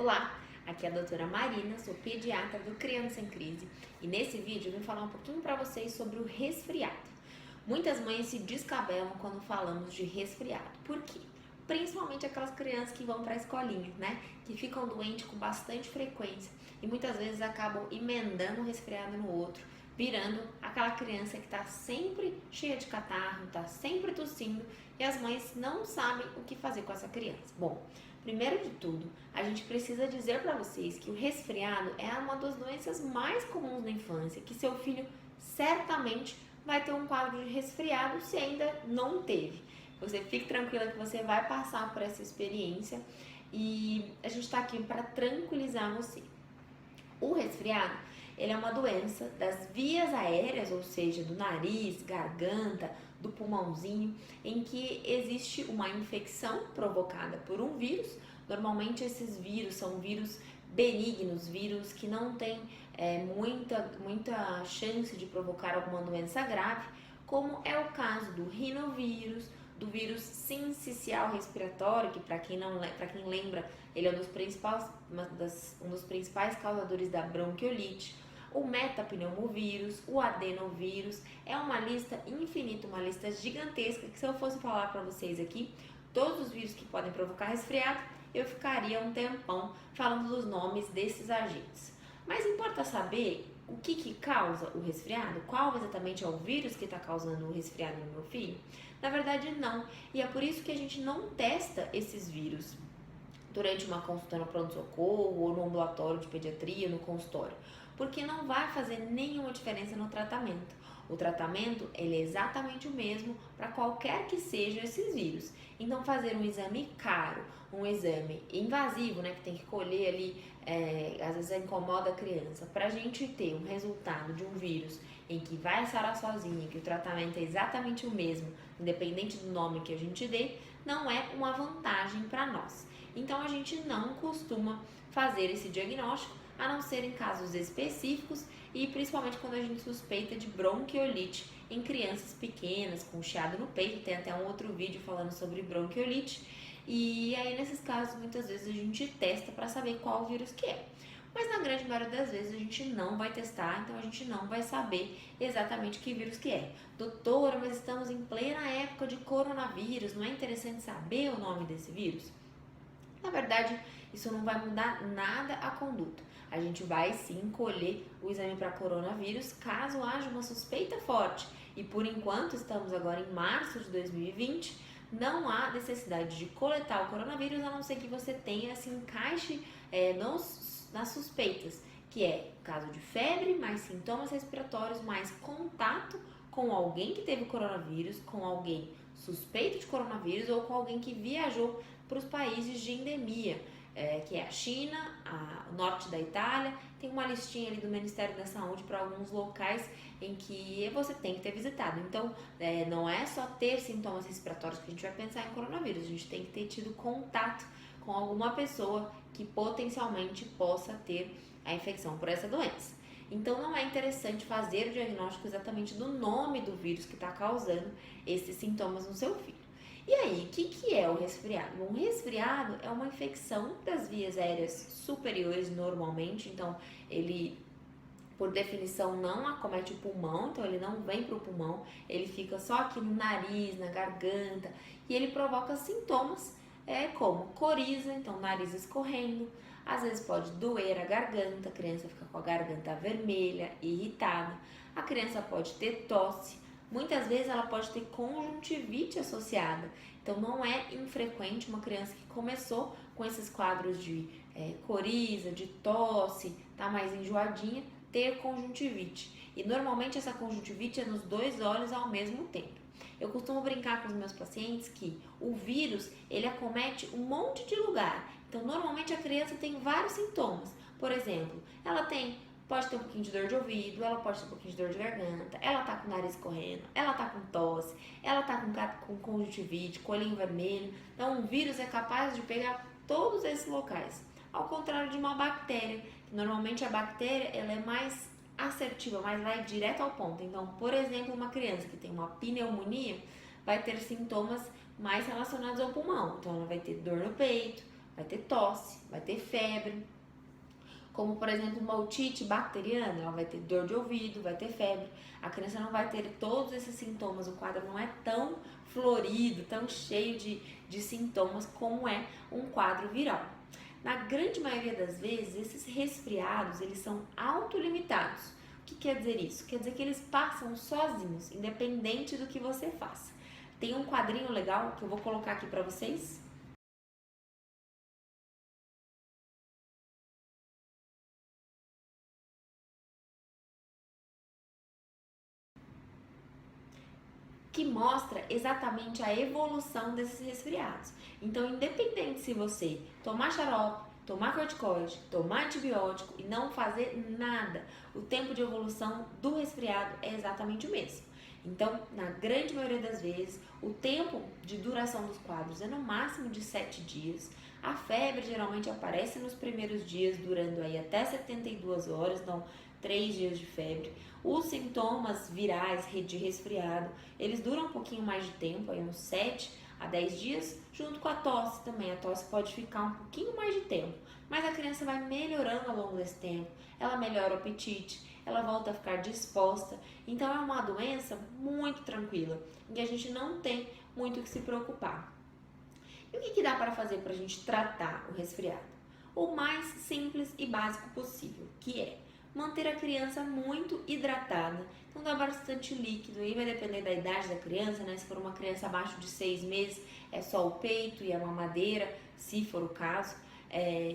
Olá, aqui é a doutora Marina, sou pediatra do Criança em Crise e nesse vídeo eu vim falar um pouquinho para vocês sobre o resfriado. Muitas mães se descabelam quando falamos de resfriado. Por quê? Principalmente aquelas crianças que vão para a escolinha, né? Que ficam doentes com bastante frequência e muitas vezes acabam emendando um resfriado no outro, virando aquela criança que está sempre cheia de catarro, está sempre tossindo e as mães não sabem o que fazer com essa criança. Bom, primeiro de tudo, a gente precisa dizer para vocês que o resfriado é uma das doenças mais comuns na infância, que seu filho certamente vai ter um quadro de resfriado se ainda não teve. Você fique tranquila que você vai passar por essa experiência e a gente está aqui para tranquilizar você. O resfriado, ele é uma doença das vias aéreas, ou seja, do nariz, garganta, do pulmãozinho, em que existe uma infecção provocada por um vírus. Normalmente esses vírus são vírus benignos, vírus que não têm muita chance de provocar alguma doença grave, como é o caso do rinovírus, do vírus sincicial respiratório, que para quem lembra, ele é um dos principais causadores da bronquiolite, o metapneumovírus, o adenovírus. É uma lista infinita, uma lista gigantesca, que se eu fosse falar para vocês aqui, todos os vírus que podem provocar resfriado, eu ficaria um tempão falando dos nomes desses agentes. Mas importa saber o que causa o resfriado? Qual exatamente é o vírus que está causando o resfriado no meu filho? Na verdade, não. E é por isso que a gente não testa esses vírus durante uma consulta no pronto-socorro ou no ambulatório de pediatria, no consultório, porque não vai fazer nenhuma diferença no tratamento. O tratamento ele é exatamente o mesmo para qualquer que seja esses vírus. Então, fazer um exame caro, um exame invasivo, né, que tem que colher ali, às vezes incomoda a criança, para a gente ter um resultado de um vírus em que vai sarar sozinho, que o tratamento é exatamente o mesmo, independente do nome que a gente dê, não é uma vantagem para nós. Então, a gente não costuma fazer esse diagnóstico, a não ser em casos específicos e principalmente quando a gente suspeita de bronquiolite em crianças pequenas, com chiado no peito. Tem até um outro vídeo falando sobre bronquiolite. E aí, nesses casos, muitas vezes a gente testa para saber qual vírus que é. Mas na grande maioria das vezes a gente não vai testar, então a gente não vai saber exatamente que vírus que é. Doutora, mas estamos em plena época de coronavírus, não é interessante saber o nome desse vírus? Na verdade, isso não vai mudar nada a conduta. A gente vai sim colher o exame para coronavírus caso haja uma suspeita forte. E por enquanto, estamos agora em março de 2020, não há necessidade de coletar o coronavírus, a não ser que você tenha, se encaixe nas suspeitas, que é caso de febre, mais sintomas respiratórios, mais contato com alguém que teve coronavírus, com alguém suspeito de coronavírus ou com alguém que viajou para os países de endemia, que é a China, o norte da Itália. Tem uma listinha ali do Ministério da Saúde para alguns locais em que você tem que ter visitado. Então, não é só ter sintomas respiratórios que a gente vai pensar em coronavírus, a gente tem que ter tido contato com alguma pessoa que potencialmente possa ter a infecção por essa doença. Então, não é interessante fazer o diagnóstico exatamente do nome do vírus que está causando esses sintomas no seu filho. E aí, o que é o resfriado? Bom, o resfriado é uma infecção das vias aéreas superiores normalmente, então ele, por definição, não acomete o pulmão, então ele não vem para o pulmão, ele fica só aqui no nariz, na garganta, e ele provoca sintomas como coriza, então nariz escorrendo, às vezes pode doer a garganta, a criança fica com a garganta vermelha, irritada, a criança pode ter tosse, muitas vezes ela pode ter conjuntivite associada, então não é infrequente uma criança que começou com esses quadros de coriza, de tosse, tá mais enjoadinha, ter conjuntivite. E normalmente essa conjuntivite é nos 2 olhos ao mesmo tempo. Eu costumo brincar com os meus pacientes que o vírus, ele acomete um monte de lugar. Então, normalmente a criança tem vários sintomas. Por exemplo, pode ter um pouquinho de dor de ouvido, ela pode ter um pouquinho de dor de garganta, ela tá com o nariz correndo, ela tá com tosse, ela tá com conjuntivite, com olhinho vermelho. Então, um vírus é capaz de pegar todos esses locais. Ao contrário de uma bactéria, que normalmente a bactéria ela é mais assertiva, mais vai direto ao ponto. Então, por exemplo, uma criança que tem uma pneumonia vai ter sintomas mais relacionados ao pulmão. Então, ela vai ter dor no peito, vai ter tosse, vai ter febre. Como, por exemplo, uma otite bacteriana, ela vai ter dor de ouvido, vai ter febre. A criança não vai ter todos esses sintomas, o quadro não é tão florido, tão cheio de sintomas como é um quadro viral. Na grande maioria das vezes, esses resfriados, eles são autolimitados. O que quer dizer isso? Quer dizer que eles passam sozinhos, independente do que você faça. Tem um quadrinho legal que eu vou colocar aqui para vocês. Que mostra exatamente a evolução desses resfriados. Então, independente se você tomar xarope, tomar corticoide, tomar antibiótico e não fazer nada, o tempo de evolução do resfriado é exatamente o mesmo. Então, na grande maioria das vezes, o tempo de duração dos quadros é no máximo de 7 dias. A febre geralmente aparece nos primeiros dias, durando aí até 72 horas, então 3 dias de febre. Os sintomas virais de resfriado, eles duram um pouquinho mais de tempo, aí uns 7 a 10 dias, junto com a tosse também. A tosse pode ficar um pouquinho mais de tempo, mas a criança vai melhorando ao longo desse tempo. Ela melhora o apetite, ela volta a ficar disposta. Então é uma doença muito tranquila, em que a gente não tem muito o que se preocupar. E o que dá para fazer para a gente tratar o resfriado? O mais simples e básico possível, que é manter a criança muito hidratada. Então dá bastante líquido, aí vai depender da idade da criança, né? Se for uma criança abaixo de 6 meses, é só o peito e a mamadeira, se for o caso.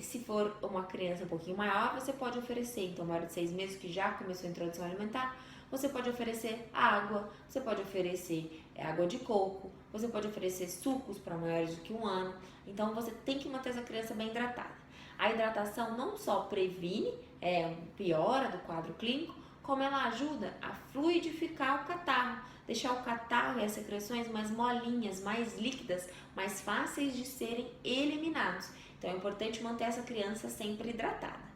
Se for uma criança um pouquinho maior, você pode oferecer, então maior de 6 meses que já começou a introdução alimentar, você pode oferecer água, você pode oferecer água de coco, você pode oferecer sucos para maiores do que 1 ano. Então você tem que manter essa criança bem hidratada. A hidratação não só previne, piora do quadro clínico, como ela ajuda a fluidificar o catarro, deixar o catarro e as secreções mais molinhas, mais líquidas, mais fáceis de serem eliminados. Então é importante manter essa criança sempre hidratada.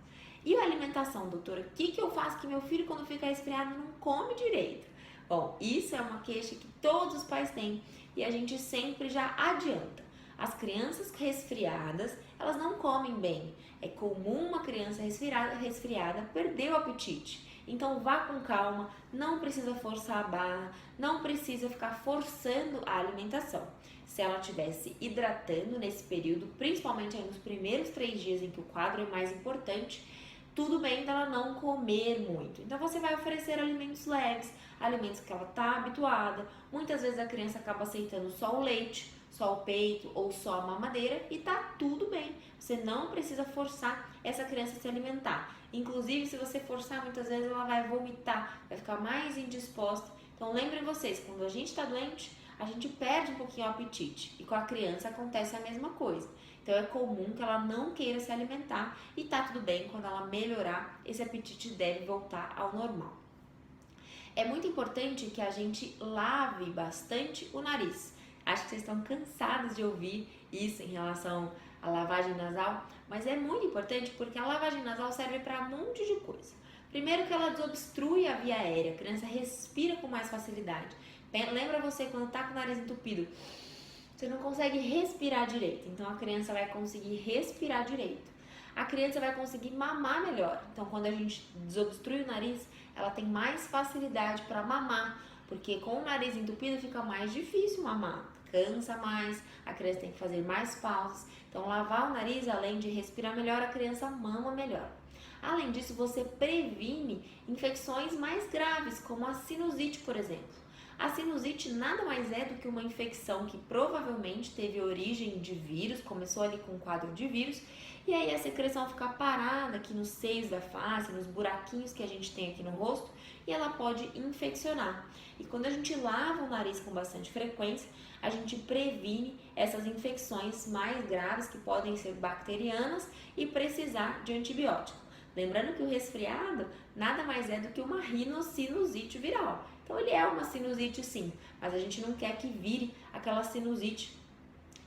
E a alimentação, doutora? O que eu faço que meu filho, quando fica resfriado, não come direito? Bom, isso é uma queixa que todos os pais têm e a gente sempre já adianta. As crianças resfriadas, elas não comem bem. É comum uma criança resfriada perder o apetite. Então vá com calma, não precisa forçar a barra, não precisa ficar forçando a alimentação. Se ela estivesse hidratando nesse período, principalmente aí nos primeiros 3 dias em que o quadro é mais importante, tudo bem dela não comer muito. Então você vai oferecer alimentos leves, alimentos que ela está habituada. Muitas vezes a criança acaba aceitando só o leite, só o peito ou só a mamadeira e tá tudo bem. Você não precisa forçar essa criança a se alimentar. Inclusive, se você forçar, muitas vezes ela vai vomitar, vai ficar mais indisposta. Então lembrem vocês, quando a gente está doente, a gente perde um pouquinho o apetite. E com a criança acontece a mesma coisa. Então é comum que ela não queira se alimentar e tá tudo bem, quando ela melhorar, esse apetite deve voltar ao normal. É muito importante que a gente lave bastante o nariz. Acho que vocês estão cansados de ouvir isso em relação à lavagem nasal, mas é muito importante porque a lavagem nasal serve para um monte de coisa. Primeiro que ela desobstrui a via aérea, a criança respira com mais facilidade. Lembra você quando tá com o nariz entupido, você não consegue respirar direito, então a criança vai conseguir respirar direito. A criança vai conseguir mamar melhor, então quando a gente desobstrui o nariz, ela tem mais facilidade para mamar, porque com o nariz entupido fica mais difícil mamar, cansa mais, a criança tem que fazer mais pausas. Então lavar o nariz, além de respirar melhor, a criança mama melhor. Além disso, você previne infecções mais graves, como a sinusite, por exemplo. A sinusite nada mais é do que uma infecção que provavelmente teve origem de vírus, começou ali com um quadro de vírus, e aí a secreção fica parada aqui nos seios da face, nos buraquinhos que a gente tem aqui no rosto, e ela pode infeccionar. E quando a gente lava o nariz com bastante frequência, a gente previne essas infecções mais graves que podem ser bacterianas e precisar de antibiótico. Lembrando que o resfriado nada mais é do que uma rinocinusite viral. Então ele é uma sinusite sim, mas a gente não quer que vire aquela sinusite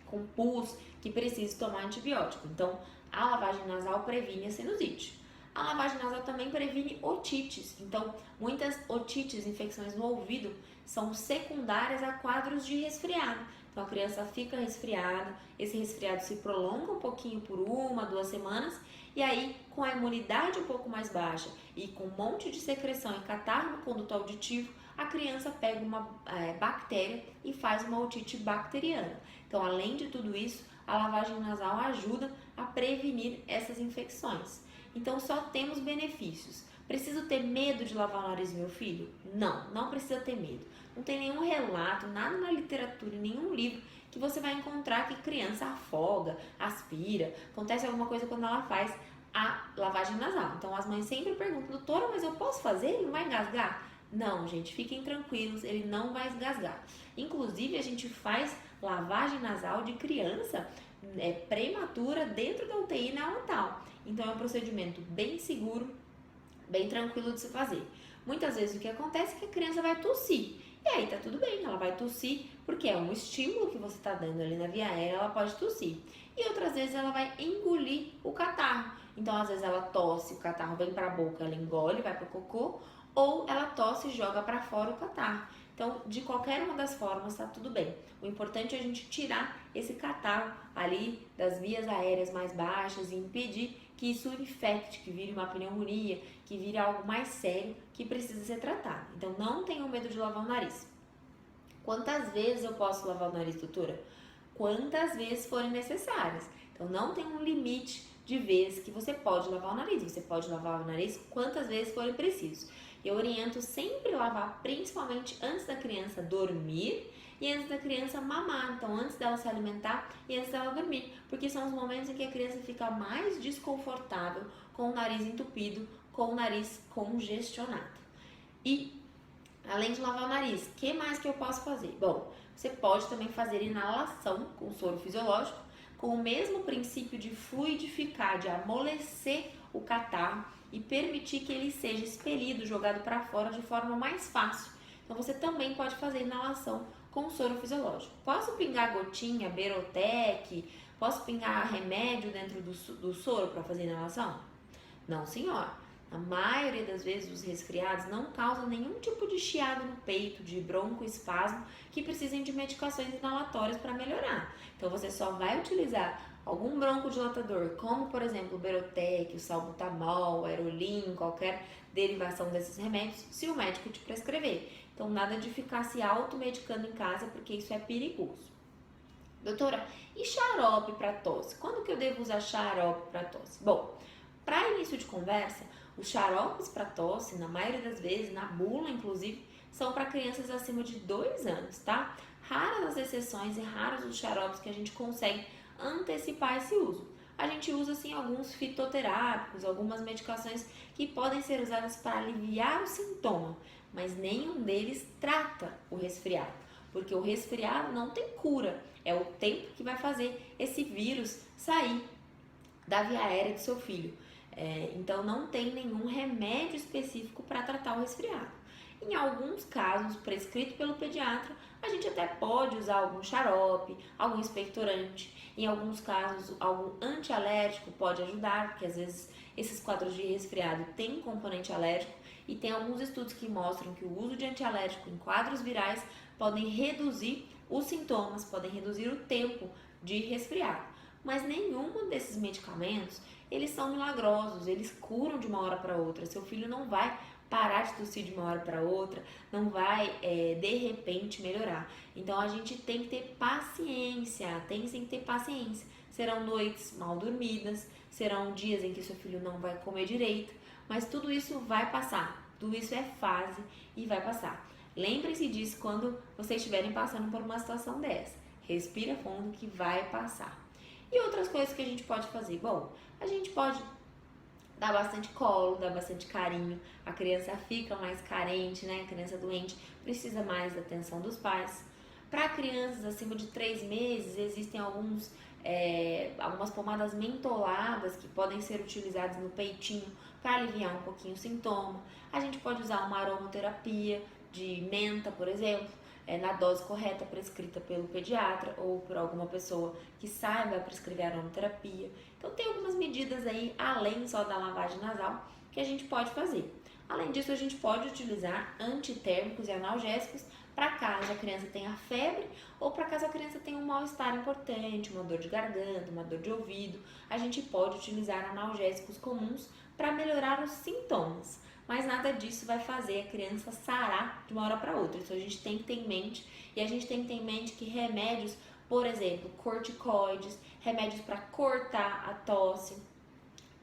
com pus que precise tomar antibiótico. Então a lavagem nasal previne a sinusite. A lavagem nasal também previne otites. Então muitas otites, infecções no ouvido, são secundárias a quadros de resfriado. Então a criança fica resfriada, esse resfriado se prolonga um pouquinho por 1, 2 semanas, e aí com a imunidade um pouco mais baixa e com um monte de secreção e catarro no conduto auditivo, a criança pega uma bactéria e faz uma otite bacteriana. Então, além de tudo isso, a lavagem nasal ajuda a prevenir essas infecções. Então, só temos benefícios. Preciso ter medo de lavar o nariz do meu filho? Não, não precisa ter medo. Não tem nenhum relato, nada na literatura, nenhum livro que você vai encontrar que criança afoga, aspira, acontece alguma coisa quando ela faz a lavagem nasal. Então, as mães sempre perguntam, doutora, mas eu posso fazer? Ele não vai engasgar? Não, gente, fiquem tranquilos, ele não vai engasgar. Inclusive, a gente faz lavagem nasal de criança prematura dentro da UTI neonatal. Então, é um procedimento bem seguro, bem tranquilo de se fazer. Muitas vezes o que acontece é que a criança vai tossir. E aí tá tudo bem, ela vai tossir porque é um estímulo que você está dando ali na via aérea, ela pode tossir. E outras vezes ela vai engolir o catarro. Então, às vezes ela tosse, o catarro vem para a boca, ela engole, vai para o cocô, ou ela tosse e joga para fora o catarro. Então, de qualquer uma das formas, tá tudo bem. O importante é a gente tirar esse catarro ali das vias aéreas mais baixas e impedir que isso infecte, que vire uma pneumonia, que vire algo mais sério que precisa ser tratado. Então, não tenham medo de lavar o nariz. Quantas vezes eu posso lavar o nariz, doutora? Quantas vezes forem necessárias. Então, não tem um limite de vezes que você pode lavar o nariz. Você pode lavar o nariz quantas vezes forem preciso. Eu oriento sempre lavar, principalmente antes da criança dormir e antes da criança mamar. Então, antes dela se alimentar e antes dela dormir. Porque são os momentos em que a criança fica mais desconfortável com o nariz entupido, com o nariz congestionado. E, além de lavar o nariz, o que mais que eu posso fazer? Bom, você pode também fazer inalação com soro fisiológico, com o mesmo princípio de fluidificar, de amolecer o catarro e permitir que ele seja expelido, jogado para fora de forma mais fácil. Então, você também pode fazer inalação com soro fisiológico. Posso pingar gotinha, Berotec, posso pingar remédio dentro do soro para fazer inalação? Não, senhora. A maioria das vezes os resfriados não causam nenhum tipo de chiado no peito, de broncoespasmo, que precisem de medicações inalatórias para melhorar. Então, você só vai utilizar algum broncodilatador, como por exemplo o Berotec, o salbutamol, o Aerolin, qualquer derivação desses remédios, se o médico te prescrever. Então, nada de ficar se automedicando em casa, porque isso é perigoso. Doutora, e xarope para tosse? Quando que eu devo usar xarope para tosse? Bom, para início de conversa, os xaropes para tosse, na maioria das vezes, na bula inclusive, são para crianças acima de 2 anos, tá? Raras as exceções e raros os xaropes que a gente consegue antecipar esse uso. A gente usa sim alguns fitoterápicos, algumas medicações que podem ser usadas para aliviar o sintoma, mas nenhum deles trata o resfriado, porque o resfriado não tem cura, é o tempo que vai fazer esse vírus sair da via aérea do seu filho. Então não tem nenhum remédio específico para tratar o resfriado. Em alguns casos, prescrito pelo pediatra, a gente até pode usar algum xarope, algum expectorante. Em alguns casos, algum antialérgico pode ajudar, porque às vezes esses quadros de resfriado têm componente alérgico e tem alguns estudos que mostram que o uso de antialérgico em quadros virais podem reduzir os sintomas, podem reduzir o tempo de resfriado. Mas nenhum desses medicamentos, eles são milagrosos, eles curam de uma hora para outra. Seu filho não vai parar de tossir de uma hora para outra, não vai de repente melhorar. Então a gente tem que ter paciência, tem que ter paciência. Serão noites mal dormidas, serão dias em que seu filho não vai comer direito, mas tudo isso vai passar, tudo isso é fase e vai passar. Lembrem-se disso quando vocês estiverem passando por uma situação dessa. Respira fundo que vai passar. E outras coisas que a gente pode fazer? Bom, a gente pode dar bastante colo, dar bastante carinho. A criança fica mais carente, né? A criança doente precisa mais da atenção dos pais. Para crianças acima de 3 meses, existem algumas pomadas mentoladas que podem ser utilizadas no peitinho para aliviar um pouquinho o sintoma. A gente pode usar uma aromaterapia de menta, por exemplo, na dose correta prescrita pelo pediatra ou por alguma pessoa que saiba prescrever aromaterapia. Então tem algumas medidas aí, além só da lavagem nasal, que a gente pode fazer. Além disso, a gente pode utilizar antitérmicos e analgésicos para caso a criança tenha febre ou para caso a criança tenha um mal-estar importante, uma dor de garganta, uma dor de ouvido. A gente pode utilizar analgésicos comuns para melhorar os sintomas, mas nada disso vai fazer a criança sarar de uma hora para outra. Isso a gente tem que ter em mente, e a gente tem que ter em mente que remédios, por exemplo, corticoides, remédios para cortar a tosse,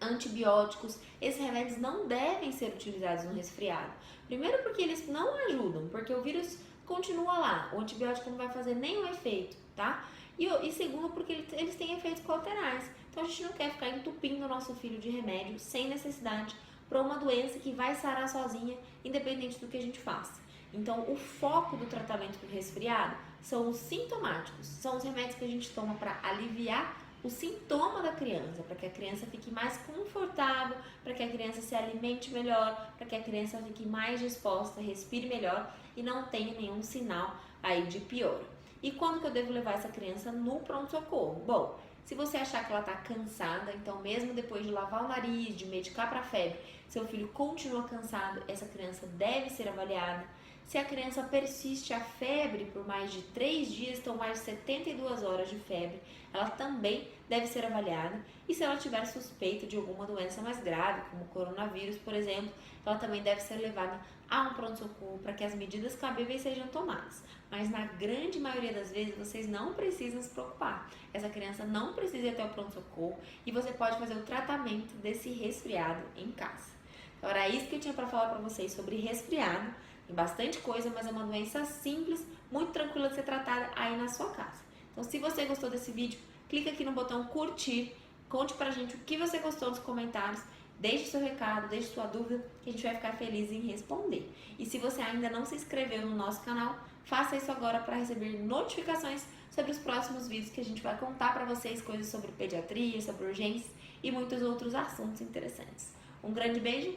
antibióticos, esses remédios não devem ser utilizados no resfriado. Primeiro porque eles não ajudam, porque o vírus continua lá, o antibiótico não vai fazer nenhum efeito, tá? E segundo porque eles têm efeitos colaterais. Então a gente não quer ficar entupindo o nosso filho de remédio sem necessidade para uma doença que vai sarar sozinha, independente do que a gente faça. Então o foco do tratamento do resfriado são os sintomáticos, são os remédios que a gente toma para aliviar o sintoma da criança, para que a criança fique mais confortável, para que a criança se alimente melhor, para que a criança fique mais disposta, respire melhor e não tenha nenhum sinal aí de piora. E quando que eu devo levar essa criança no pronto-socorro? Bom, se você achar que ela está cansada, então mesmo depois de lavar o nariz, de medicar para febre, seu filho continua cansado, essa criança deve ser avaliada. Se a criança persiste a febre por mais de 3 dias, então mais de 72 horas de febre, ela também deve ser avaliada. E se ela tiver suspeita de alguma doença mais grave, como coronavírus, por exemplo, ela também deve ser levada a um pronto-socorro para que as medidas cabíveis sejam tomadas. Mas na grande maioria das vezes, vocês não precisam se preocupar. Essa criança não precisa ir até o pronto-socorro e você pode fazer o tratamento desse resfriado em casa. Então era isso que eu tinha para falar para vocês sobre resfriado. Tem bastante coisa, mas é uma doença simples, muito tranquila de ser tratada aí na sua casa. Então, se você gostou desse vídeo, clica aqui no botão curtir, conte pra gente o que você gostou nos comentários, deixe seu recado, deixe sua dúvida, que a gente vai ficar feliz em responder. E se você ainda não se inscreveu no nosso canal, faça isso agora para receber notificações sobre os próximos vídeos que a gente vai contar para vocês coisas sobre pediatria, sobre urgências e muitos outros assuntos interessantes. Um grande beijo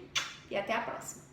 e até a próxima!